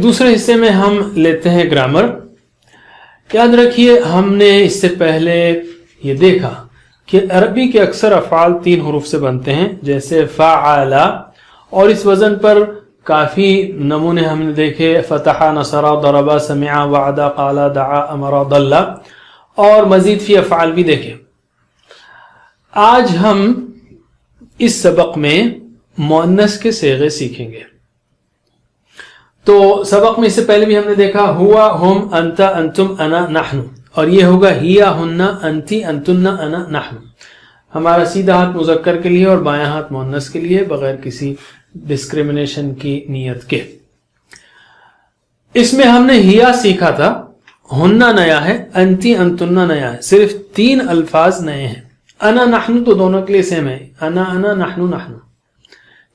دوسرے حصے میں ہم لیتے ہیں گرامر. یاد رکھیے ہم نے اس سے پہلے یہ دیکھا کہ عربی کے اکثر افعال 3 حروف سے بنتے ہیں جیسے فعل، اور اس وزن پر کافی نمونے ہم نے دیکھے، فتح، نصر، ضرب، سمع، وعد، قال، دعا، امر، ضل، اور مزید فی افعال بھی دیکھے. آج ہم اس سبق میں مؤنث کے صیغے سیکھیں گے. تو سبق میں اس سے پہلے بھی ہم نے دیکھا ہوا، ہم، انت، انتم، انا، نحن، اور یہ ہوگا ہیا، ہن، انتی، انتن، انا، نحن. ہمارا سیدھا ہاتھ مذکر کے لیے اور بایاں ہاتھ مؤنث کے لیے بغیر کسی ڈسکریمنیشن کی نیت کے. اس میں ہم نے ہیا سیکھا تھا، ہننا نیا ہے، انتی انتنا نیا ہے، صرف 3 الفاظ نئے ہیں. انا نحن تو دونوں کے لیے سیم ہے، انا انا نحن نحن.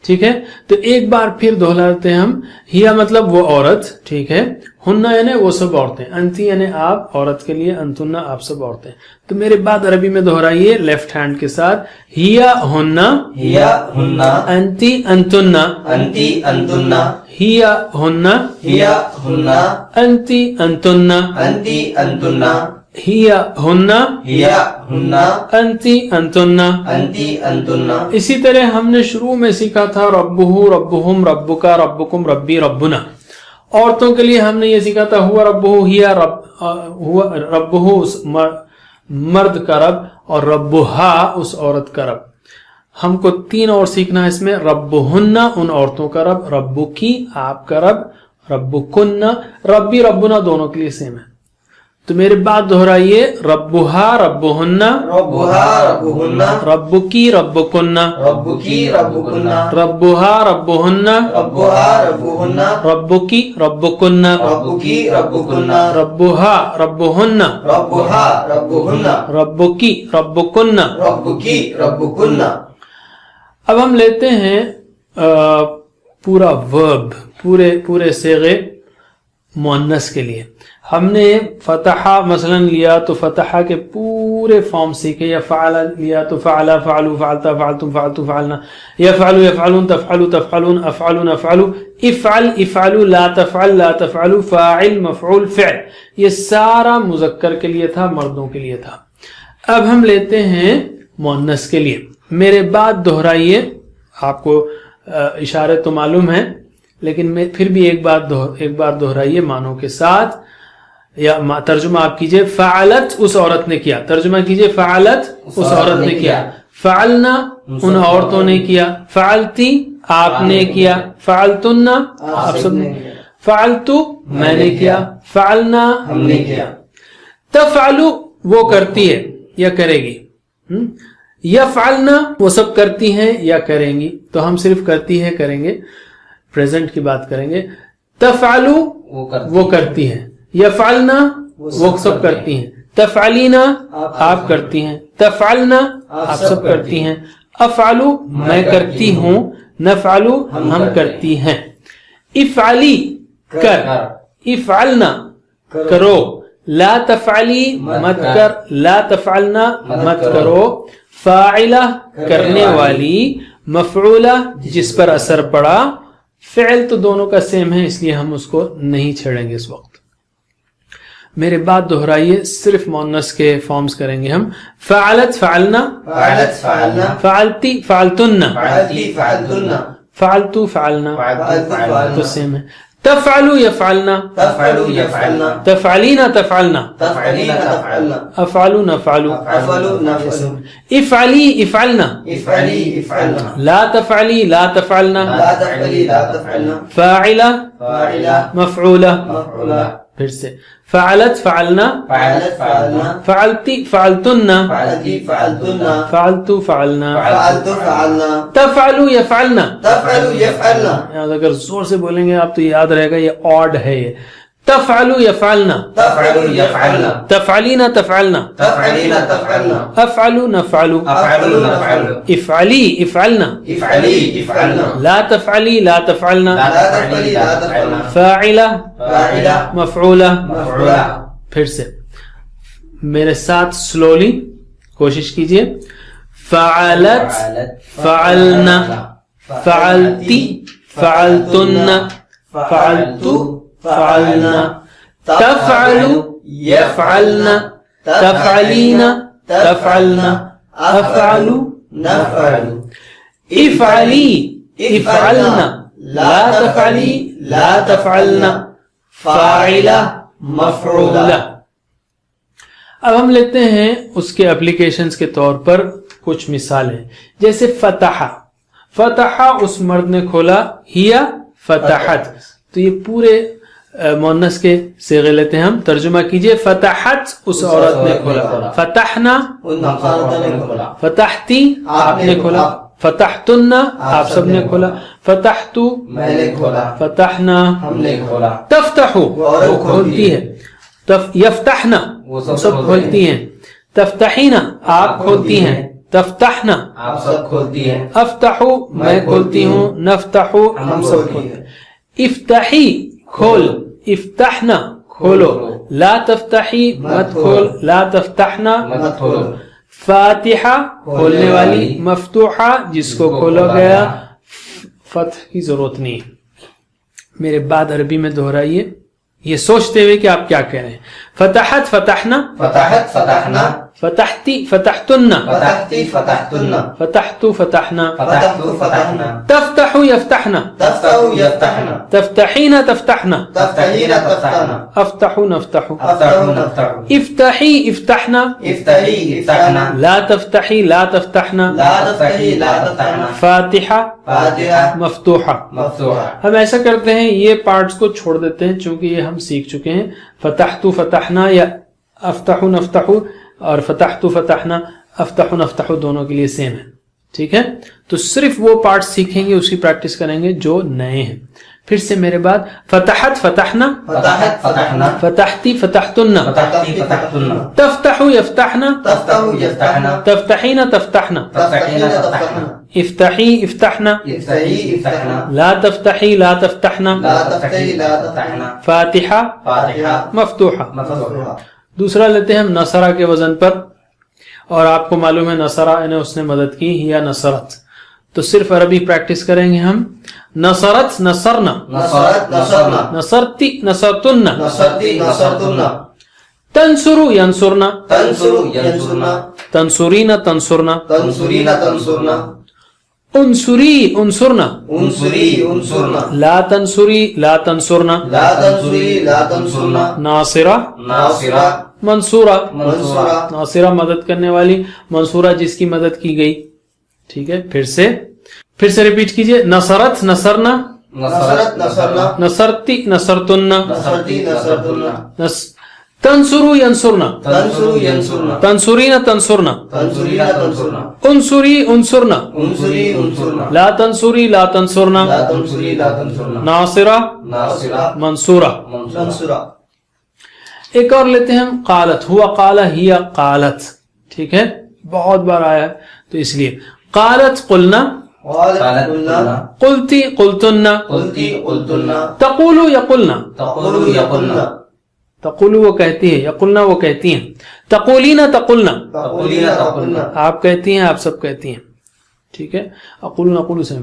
ٹھیک ہے، تو ایک بار پھر دہراتے ہیں ہم. ہیا مطلب وہ عورت، ٹھیک ہے، ہننا یعنی وہ سب عورتیں، انتی یعنی آپ عورت کے لیے، انتنا آپ سب عورتیں. تو میرے بعد عربی میں دہرائیے لیفٹ ہینڈ کے ساتھ. ہیا ہننا، ہیا ہننا، انتی انتنا، انتی انتنا، ہیا ہننا، ہیا ہننا، انتی انتنا، انتی انتنا، ہیا ہننا، ہیا ہننا، انتی انتنا. انتی انتنا. اسی طرح ہم نے شروع میں سیکھا تھا ربہ، ربہم، ربکا، ربکم، ربی، ربنا. عورتوں کے لیے ہم نے یہ سیکھا تھا ہوا ربہ، ہیا ربہ اس مرد کا رب، اور ربہا اس عورت کا رب. ہم کو 3 اور سیکھنا ہے اس میں. ربہن ان عورتوں کا رب، ربکی آپ کا رب، ربکن، ربی ربنا دونوں کے لیے سیم ہے. تو میرے بعد دہرائیے ربہا ربہن، ربہا ربہن، ربکی ربکن، ربکی ربکن، ربہا ربہن، ربہا ربہن، ربکی ربکن، ربکی ربکن، ربہا ربہن، ربہا ربہن، ربکی ربکن. ربکی ربکن. اب ہم لیتے ہیں پورا ورب، پورے صیغے مؤنث کے لیے. ہم نے فتحہ مثلا لیا تو فتحہ کے پورے فارم سیکھے، یا فعل لیا تو فعل، فعلو، فعلتا، فعلتم، فعلتو، فعلنا، یفعلو، یفعلون، تفعلو، تفعلون، افعلو، نفعلو، افعل، افعلو، لا تفعل، لا تفعلو، فاعل، مفعول، فعل. یہ سارا مذکر کے لیے تھا، مردوں کے لیے تھا. اب ہم لیتے ہیں مؤنث کے لیے. میرے بعد دہرائیے، آپ کو اشارے تو معلوم ہے لیکن میں پھر بھی ایک بار دہرائیے معنوں کے ساتھ، یا ترجمہ آپ کیجئے. فعلت اس عورت نے کیا، ترجمہ کیجئے فعلت اس عورت نے کیا. فعلنا ان عورتوں نے کیا. فعلتی آپ نے کیا. فعلتن آپ سب نے. فعلتو میں نے کیا. فعلنا ہم نے کیا. تفعلو وہ کرتی ہے یا کرے گی. یفعلنا وہ سب کرتی ہیں یا کریں گی. تو ہم صرف کرتی ہے کریں گے، پریزنٹ کی بات کریں گے. تفعلو وہ کرتی ہیں. یفعلنا وہ سب کرتی ہیں. تفعلینا آپ کرتی ہیں. تفعلنا آپ سب کرتی ہیں. افعلو میں کرتی ہوں. نفعلو ہم کرتی ہیں. افعلی کر. افعلنا کرو. لا تفعلی مت کر. لا تفعلنا مت کرو. فاعلہ کرنے والی. مفعولہ جس پر اثر پڑا. فعل تو دونوں کا سیم ہے اس لیے ہم اس کو نہیں چھیڑیں گے اس وقت. میرے بعد دہرائیے، صرف مؤنث کے فارمز کریں گے ہم. فعلت فعلنا، فعلت فعلنا، فعلتی فعلتن، فعلتی فعلتن، فعلتو فعلنا، فعلت فعلنا، تو سیم ہے. تفعلو یفعلنا، تفعلو یفعلنا، تفعلینا تفعلنا، تفعلین تفعلنا، افعلو نفعلو، افعلو نفعلو، افعلی افعلنا، افعلی افعلنا، لا تفعلی لا تفعلنا، لا تفعلی لا تفعلنا، فاعلہ فاعلہ مفعولہ. مفعولہ. پھر سے فعلت فعلنا، فعلت فعلنا، فعلتی فعلتن، فعلتی فعلتن، فعلتو فعلنا، فعلت فعلنا، تفعلو یفعلنا. تفعلو یفعلنا. یہاں اگر زور سے بولیں گے آپ تو یاد رہے گا یہ آڈ ہے. یہ تفعلو یفعلنا، تفعلو یفعلنا، تفعلینا تفعلنا، تفعلین تفعلنا، افعلو نفعلو، افعلو نفعلو، افعلی افعلنا، افعلی افعلنا، لا تفعلی لا تفعلنا، لا تفعلی لا تفعلنا، فاعلہ فاعلہ مفعولہ. مفعولہ. پھر سے میرے ساتھ سلولی کوشش کیجئے. فعلت فعلنا، فعلتی فعلتن، فعلتو فعلنا تفعل يفعلن تفعلين تفعلن أفعل نفعل افعلی افعلن لا تفعلی لا تفعلن فاعلہ مفعولہ. اب ہم لیتے ہیں اس کے اپلیکیشنز کے طور پر کچھ مثالیں. جیسے فتح، فتح اس مرد نے کھولا، ہیا فتحت، تو یہ پورے مؤنث کے صیغے لیتے ہیں ہم. ترجمہ کیجئے، فتحت اس عورت نے کھولا، فتحنا فتحتی آپ نے کھولا، فتحتن آپ سب نے کھولا، فتحتو میں نے کھولا، فتحنا ہم نے کھولا، تفتحو وہ کھولتی ہے، یفتحنا وہ سب کھولتی ہیں، تفتحینا آپ کھولتی ہیں، تفتحنا آپ سب کھولتی ہیں، افتحو میں کھولتی ہوں، نفتحو ہم سب کھولتے ہیں. افتحی کھول، افتحنا کھولو، لا تفتحی مت کھول، لا تفتحنا مت کھولو، فاتحہ کھولنے والی، مفتوحہ جس کو کھولا گیا، فتح کی ضرورت نہیں. میرے بعد عربی میں دہرائیے یہ سوچتے ہوئے کہ آپ کیا کہہ رہے ہیں. فتحت فتحنا، فتحت فتحنا، فتحتی فتحتن، فتحتی فتحتن، فتحتو فتحنا، فتحت فتحنا، تفتح یفتحنا، تفتح یفتحنا، تفتحین تفتحنا، تفتحین تفتحنا، افتح نفتح، افتح نفتح، افتحی افتحنا، افتحی افتحنا، لا تفتحی لا تفتحنا، لا تفتحی لا تفتحنا، فاتحہ فاتحہ مفتوحہ. مفتوحہ. ہم ایسا کرتے ہیں یہ پارٹس کو چھوڑ دیتے ہیں چونکہ یہ ہم سیکھ چکے ہیں. فتحت فتحنا یا افتح نفتح اور فتحت فتحنا افتح نفتح دونوں کے لیے سیم ہے. ٹھیک ہے، تو صرف وہ پارٹس سیکھیں گے، اس کی پریکٹس کریں گے جو نئے ہیں. پھر سے میرے بعد، فتحت فتحنا، فتحت فتحنا، فتحتی فتحتن، فتحتی فتحتن، تفتح یفتحنا، تفتح یفتحنا، تفتحین تفتحنا، تفتحین تفتحنا، افتحی افتحنا، افتحی افتحنا، لا تفتحی لا تفتحنا، لا تفتحی لا تفتحنا، فاتحہ فاتحہ مفتوحہ. مفتوحہ. دوسرا لیتے ہیں ہم نصرہ کے وزن پر، اور آپ کو معلوم ہے نصرہ یعنی اس نے مدد کی، یا نصرت. تو صرف عربی پریکٹس کریں گے ہم. نصرت نصرنا، نصرت نصرنا، نصرتی نصرتن، نصرتی نصرتن، تنصرو ینصرنا، تنصر ینصرنا، تنصرین تنصرنا، تنصرین تنصرنا، انصری انصرنا، انصری انصرنا، لا تنصری لا تنصرنا، لا تنصری لا تنصرنا، ناصرہ ناصرہ، منصورہ، منصورہ، ناصرہ مدد کرنے والی، منصورہ جس کی مدد کی گئی. ٹھیک ہے، پھر سے ریپیٹ کیجئے. نصرت نصرنا، نصرت نصرنا، نصرتی نصرتن، نصرتی نصرتن، تنصرو ینصرنا، تنصر ینصرنا، تنصرین تنصرنا، تنصرین تنصرنا، انصری انصرنا، انصری انصرنا، لا تنصری لا تنصرنا، لا تنصری لا تنصرنا، ناصرہ ناصرہ، منصورہ. منصورہ. ایک اور لیتے ہیں ہم، قالت ہوا قال ہی قالت. ٹھیک ہے، بہت بار آیا ہے تو اس لیے. قالت قلنا، قالت قلنا، قلتی قلتن، قلتی قلتنا، تقولو یقلنا، تقول یقلنا، تقولو وہ کہتی ہے، یقلنا وہ کہتی ہیں، تقولین تقلنا تقولین تقلنا، آپ کہتی ہیں، آپ سب کہتی ہیں. ٹھیک ہے، اقول نقول سے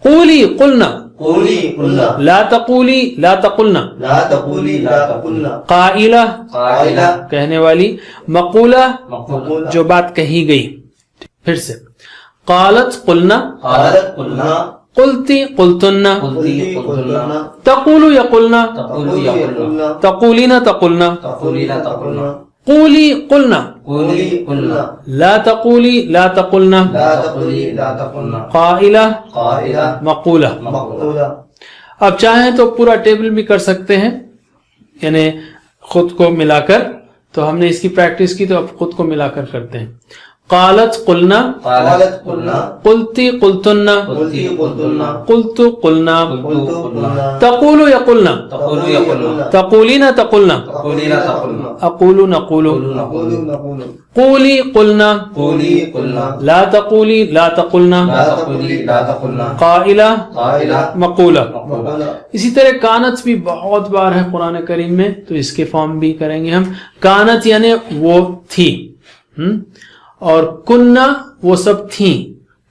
قولی قلنا، قولی قلنا، لا تقولی لا تقلنا، لا تقولی لا تقلنا، قائلہ قائلہ، کہنے والی، مقولہ مقولہ، جو بات کہی گئی. پھر سے، قالت قلنا، قالت قلنا، قلتی قلتن، قلتی قلتنا، تقولو یقلنا، تقول یقلنا، تقولین تقلنا، تقولین تقلنا، قولی قلنا، قولی قلنا، لا تقولی لا تقلنا، لا تقولی لا تقلنا، قائلہ قائلہ، مقولہ. مقولہ. اب چاہیں تو پورا ٹیبل بھی کر سکتے ہیں، یعنی خود کو ملا کر. تو ہم نے اس کی پریکٹس کی تو اب خود کو ملا کر کرتے ہیں. قالت قلنا، قالت قلنا، قلتی قلتن، قلتی قلتنا، قلت قلنا، قلت قلنا، تقول یقلنا، تقول یقلنا، تقولین تقلنا، تقولین تقلنا، اقول نقول، نقول نقول، قولی قلنا، قولی قلنا، لا تقولی لا تقلنا، لا تقولی لا تقلنا، قائلہ قائلہ، مقولہ. مقولہ. اسی طرح کانت بھی بہت بار ہے قرآن کریم میں، تو اس کے فارم بھی کریں گے ہم. کانت یعنی وہ تھی، اور کننا وہ سب تھیں.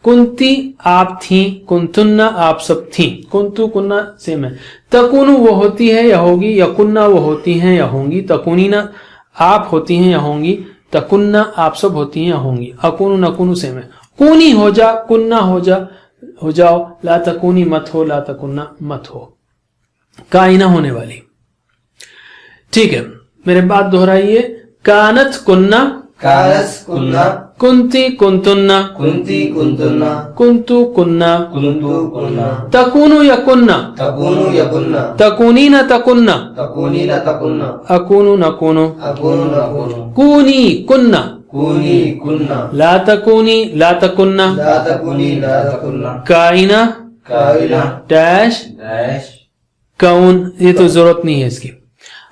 کنتی آپ تھیں, کنتنا آپ سب تھیں, کنتو کننا سیم ہے. تکونو وہ ہوتی ہے یا ہوگی, یا کننا وہ ہوتی ہیں یا ہوں گی, تکونینا آپ ہوتی ہیں یا ہوں گی, تکننا آپ سب ہوتی ہیں یا ہوں گی. اکونو نکونو سیم ہے. کونی ہو جا, کننا ہو جا, ہو جاؤ, لا تکونی مت ہو, لا تکننا مت ہو. کائنہ ہونے والی. ٹھیک ہے, میرے بات دہرائیے. کانت کننا, کانت کننا, کنتی کنتنا, کنتی کنتنا, کنتو کننا, کنتو کننا, تکونو یا کننا, تکونو یکننا, تکونین تکننا, تکونین تکننا, اکونو نکونو, اکونو نکونو, کونی کننا, کونی کننا, لا تکونی لا تکننا, لا تکونی لا تکننا, کائنہ کائنہ ڈیش ڈیش کون. یہ تو ضرورت نہیں ہے اس کی.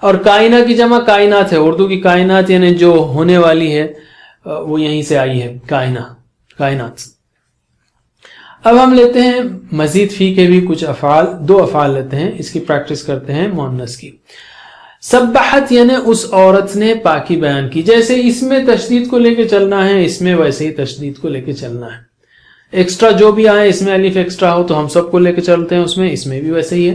اور کائنہ کی جمع کائنات ہے. اردو کی کائنات یعنی جو ہونے والی ہے وہ یہیں سے آئی ہے, کائنہ کائنات. اب ہم لیتے ہیں مزید فی کے بھی کچھ افعال, 2 افعال لیتے ہیں, اس کی پریکٹس کرتے ہیں مؤنث کی. سبحت یعنی اس عورت نے پاکی بیان کی. جیسے اس میں تشدید کو لے کے چلنا ہے, اس میں ویسے ہی تشدید کو لے کے چلنا ہے. ایکسٹرا جو بھی آئے, اس میں الف ایکسٹرا ہو تو ہم سب کو لے کے چلتے ہیں, اس میں بھی ویسے ہی ہے.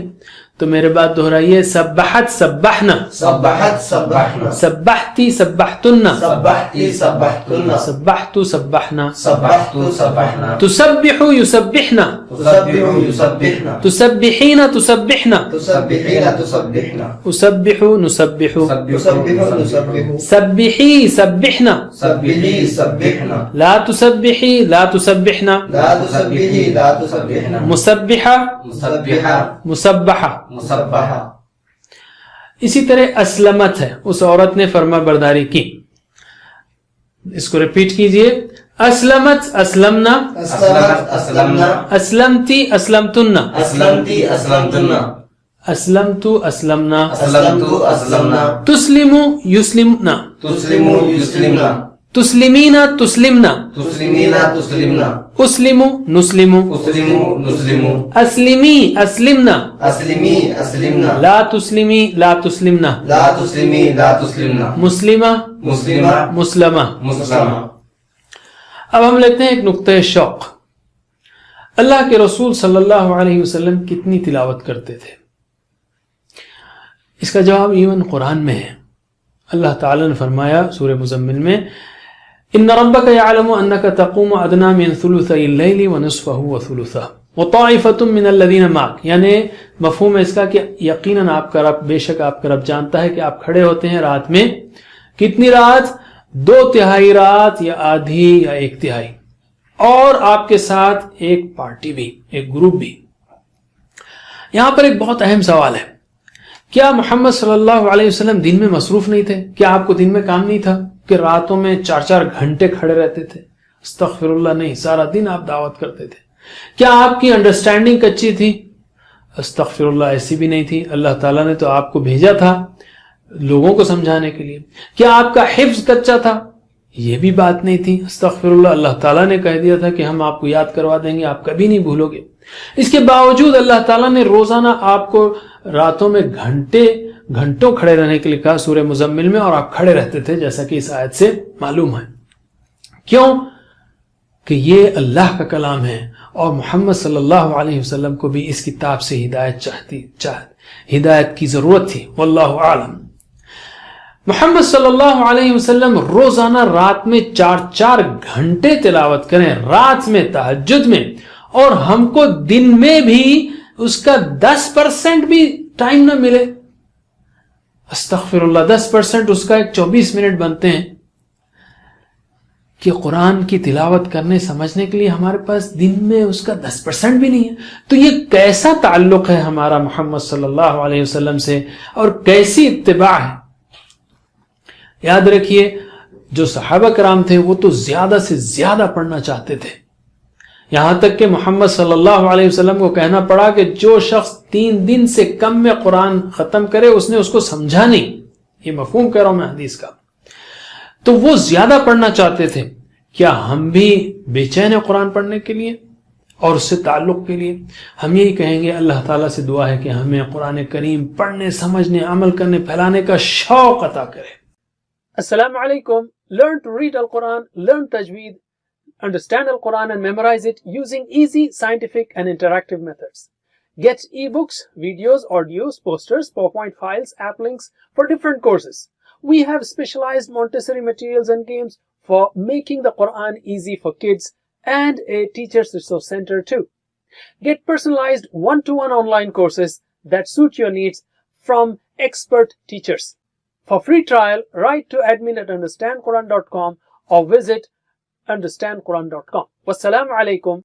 تو میرے بات دہرائیے. سبحت سبحنا, سبحت سبحنا, سبحتی سبحتن, سبحتی سبحتن, سبحتو سبحنا, سبحتو سبحنا, تسبح یسبحنا, تسبح یسبحنا, تسبحین تسبحنا, تسبحین تسبحنا, اسبح نسبح, یسبح نسبح, سبحی سبحنا, سبحی سبحنا, لا تسبحی لا تسبحنا, لا تسبحی لا تسبحنا, مسبحہ مسبحہ, مسبحہ. مسبحہ. اسی طرح اسلمت ہے, اس عورت نے فرما برداری کی. اس کو ریپیٹ کیجئے. اسلمت اسلمنا, اسلمت اسلمنا, اسلمتی اسلمتن, اسلمتی اسلمتن, اسلمتو اسلمنا, اسلمتو اسلمنا, تسلمو یسلمنا, تسلمو یسلمنا, تسلمینا تسلمنا, تسلمینا تسلمنا, اسلمو نسلمو, اسلمو نسلمو, اسلمی اسلمنا, اسلمی اسلمنا, لا تسلمی لا تسلمنا, لا تسلمی لا تسلمنا, مسلمہ مسلمہ مسلمہ. مسلمہ. اب ہم لیتے ہیں ایک نقطۂ شوق. اللہ کے رسول صلی اللہ علیہ وسلم کتنی تلاوت کرتے تھے؟ اس کا جواب ایون قرآن میں ہے. اللہ تعالیٰ نے فرمایا سورہ مزمل میں, ان ربک یعلم انک تقوم ادنی من ثلثی اللیل ونصفہ وثلثہ وطائفۃ من الذین معک. یعنی مفہوم ہے اس کا کہ یقیناً آپ کا رب, بے شک آپ کا رب جانتا ہے کہ آپ کھڑے ہوتے ہیں رات میں کتنی رات, 2/3 رات یا آدھی یا 1/3, اور آپ کے ساتھ ایک پارٹی بھی, ایک گروپ بھی. یہاں پر ایک بہت اہم سوال ہے, کیا محمد صلی اللہ علیہ وسلم دن میں مصروف نہیں تھے؟ کیا آپ کو دن میں کام نہیں تھا کہ راتوں میں 4 گھنٹے کھڑے رہتے تھے؟ استغفر اللہ, نہیں, سارا دن آپ دعوت کرتے تھے. کیا آپ کی انڈرسٹینڈنگ کچی تھی؟ استغفر اللہ, ایسی بھی نہیں تھی. اللہ تعالیٰ نے تو آپ کو بھیجا تھا لوگوں کو سمجھانے کے لیے. کیا آپ کا حفظ کچا تھا؟ یہ بھی بات نہیں تھی. استغفر اللہ, اللہ تعالیٰ نے کہہ دیا تھا کہ ہم آپ کو یاد کروا دیں گے, آپ کبھی نہیں بھولو گے. اس کے باوجود اللہ تعالیٰ نے روزانہ آپ کو راتوں میں گھنٹوں کھڑے رہنے کے لیے کہا سورہ مزمل میں, اور آپ کھڑے رہتے تھے جیسا کہ اس آیت سے معلوم ہے. کیوں؟ کہ یہ اللہ کا کلام ہے, اور محمد صلی اللہ علیہ وسلم کو بھی اس کتاب سے ہدایت کی ضرورت تھی. واللہ اعلم. محمد صلی اللہ علیہ وسلم روزانہ رات میں 4 گھنٹے تلاوت کریں, رات میں تہجد میں, اور ہم کو دن میں بھی اس کا 10% بھی ٹائم نہ ملے. استغفر اللہ, 10% اس کا ایک 24 منٹ بنتے ہیں کہ قرآن کی تلاوت کرنے سمجھنے کے لیے ہمارے پاس دن میں اس کا 10% بھی نہیں ہے. تو یہ کیسا تعلق ہے ہمارا محمد صلی اللہ علیہ وسلم سے, اور کیسی اتباع ہے. یاد رکھیے, جو صحابہ کرام تھے وہ تو زیادہ سے زیادہ پڑھنا چاہتے تھے, یہاں تک کہ محمد صلی اللہ علیہ وسلم کو کہنا پڑا کہ جو شخص 3 دن سے کم میں قرآن ختم کرے اس نے اس کو سمجھا نہیں. یہ مفہوم کہہ رہا ہوں میں حدیث کا. تو وہ زیادہ پڑھنا چاہتے تھے. کیا ہم بھی بے چین ہیں قرآن پڑھنے کے لیے اور اس سے تعلق کے لیے؟ ہم یہی کہیں گے, اللہ تعالیٰ سے دعا ہے کہ ہمیں قرآن کریم پڑھنے, سمجھنے, عمل کرنے, پھیلانے کا شوق عطا کرے. السلام علیکم. Learn to read Al-Quran, learn tajweed, understand Al-Quran and memorize it using easy, scientific and interactive methods. Get ebooks, videos, audios, posters, PowerPoint files, app links for different courses. We have specialized Montessori materials and games for making the Quran easy for kids and a teacher's resource center too. Get personalized one-to-one online courses that suit your needs from expert teachers. For free trial, write to admin@understandquran.com or visit understandquran.com. Wassalamu alaikum